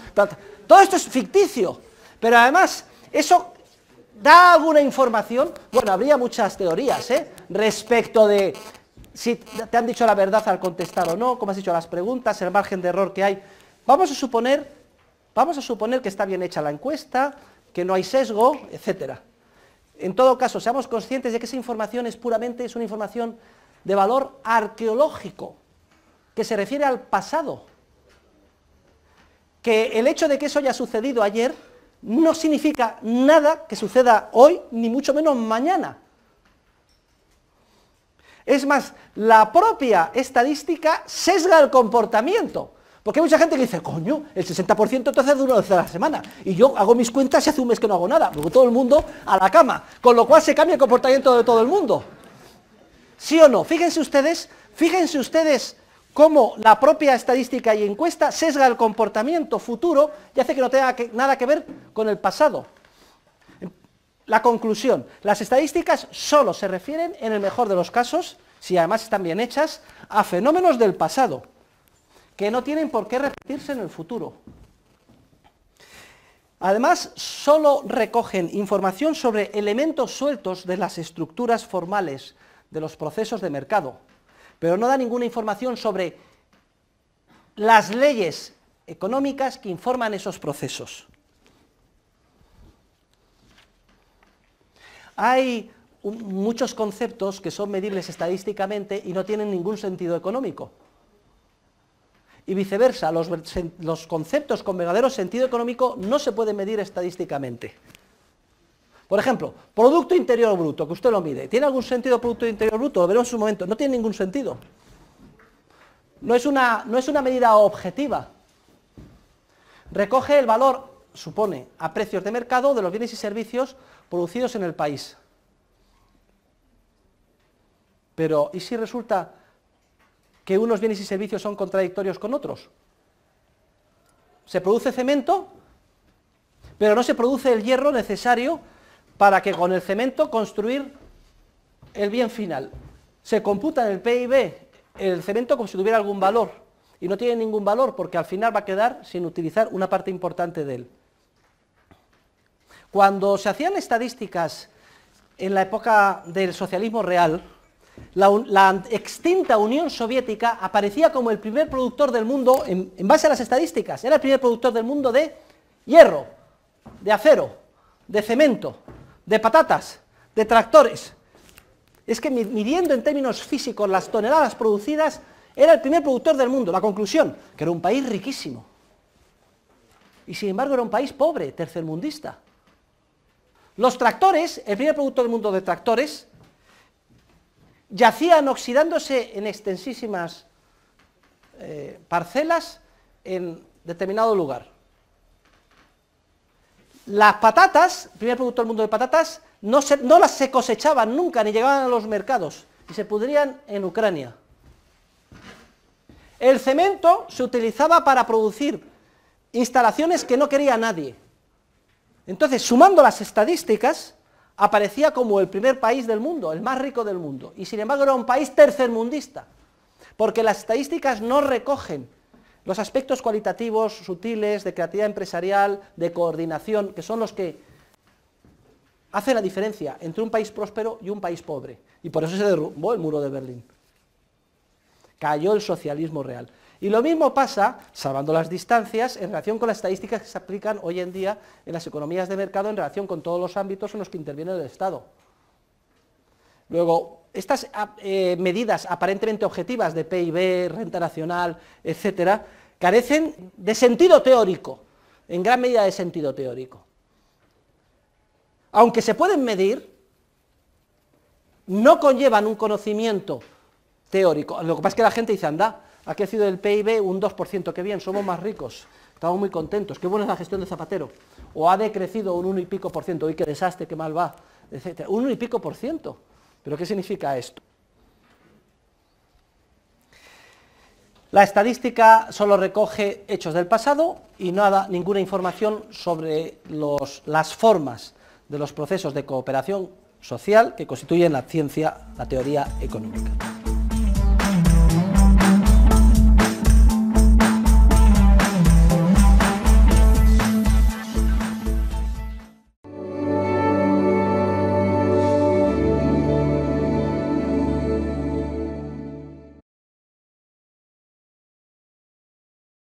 Todo esto es ficticio, pero además, eso da alguna información. Bueno, habría muchas teorías, respecto de si te han dicho la verdad al contestar o no, cómo has hecho las preguntas, el margen de error que hay. Vamos a suponer que está bien hecha la encuesta, que no hay sesgo, etcétera. En todo caso, seamos conscientes de que esa información es una información de valor arqueológico, que se refiere al pasado. Que el hecho de que eso haya sucedido ayer no significa nada que suceda hoy, ni mucho menos mañana. Es más, la propia estadística sesga el comportamiento. Porque hay mucha gente que dice, coño, el 60% entonces dura 12 a la semana. Y yo hago mis cuentas y hace un mes que no hago nada. Luego todo el mundo a la cama. Con lo cual se cambia el comportamiento de todo el mundo. ¿Sí o no? Fíjense ustedes cómo la propia estadística y encuesta sesga el comportamiento futuro y hace que no tenga nada que ver con el pasado. La conclusión, las estadísticas solo se refieren, en el mejor de los casos, si además están bien hechas, a fenómenos del pasado, que no tienen por qué repetirse en el futuro. Además, solo recogen información sobre elementos sueltos de las estructuras formales de los procesos de mercado, pero no da ninguna información sobre las leyes económicas que informan esos procesos. Hay muchos conceptos que son medibles estadísticamente y no tienen ningún sentido económico. Y viceversa, los conceptos con verdadero sentido económico no se pueden medir estadísticamente. Por ejemplo, Producto Interior Bruto, que usted lo mide. ¿Tiene algún sentido Producto Interior Bruto? Lo veremos en un momento. No tiene ningún sentido. No es una medida objetiva. Recoge el valor, supone, a precios de mercado de los bienes y servicios producidos en el país. Pero, ¿y si resulta que unos bienes y servicios son contradictorios con otros? Se produce cemento, pero no se produce el hierro necesario para que con el cemento construir el bien final. Se computa en el PIB el cemento como si tuviera algún valor, y no tiene ningún valor porque al final va a quedar sin utilizar una parte importante de él. Cuando se hacían estadísticas en la época del socialismo real, la extinta Unión Soviética aparecía como el primer productor del mundo, en base a las estadísticas, era el primer productor del mundo de hierro, de acero, de cemento, de patatas, de tractores. Es que midiendo en términos físicos las toneladas producidas, era el primer productor del mundo. La conclusión, que era un país riquísimo. Y sin embargo era un país pobre, tercermundista. Los tractores, el primer productor del mundo de tractores, yacían oxidándose en extensísimas parcelas en determinado lugar. Las patatas, el primer productor del mundo de patatas, no las se cosechaban nunca, ni llegaban a los mercados, y se pudrían en Ucrania. El cemento se utilizaba para producir instalaciones que no quería nadie. Entonces, sumando las estadísticas, aparecía como el primer país del mundo, el más rico del mundo, y sin embargo era un país tercermundista, porque las estadísticas no recogen los aspectos cualitativos, sutiles, de creatividad empresarial, de coordinación, que son los que hacen la diferencia entre un país próspero y un país pobre, y por eso se derrumbó el muro de Berlín. Cayó el socialismo real. Y lo mismo pasa, salvando las distancias, en relación con las estadísticas que se aplican hoy en día en las economías de mercado en relación con todos los ámbitos en los que interviene el Estado. Luego, estas medidas aparentemente objetivas de PIB, renta nacional, etcétera, carecen de sentido teórico, en gran medida de sentido teórico. Aunque se pueden medir, no conllevan un conocimiento teórico. Lo que pasa es que la gente dice, anda, ha crecido el PIB un 2%, qué bien, somos más ricos, estamos muy contentos, qué buena es la gestión de Zapatero. O ha decrecido un 1 y pico por ciento, uy, qué desastre, qué mal va, etcétera. Un 1 y pico por ciento. ¿Pero qué significa esto? La estadística solo recoge hechos del pasado y no da ninguna información sobre las formas de los procesos de cooperación social que constituyen la ciencia, la teoría económica.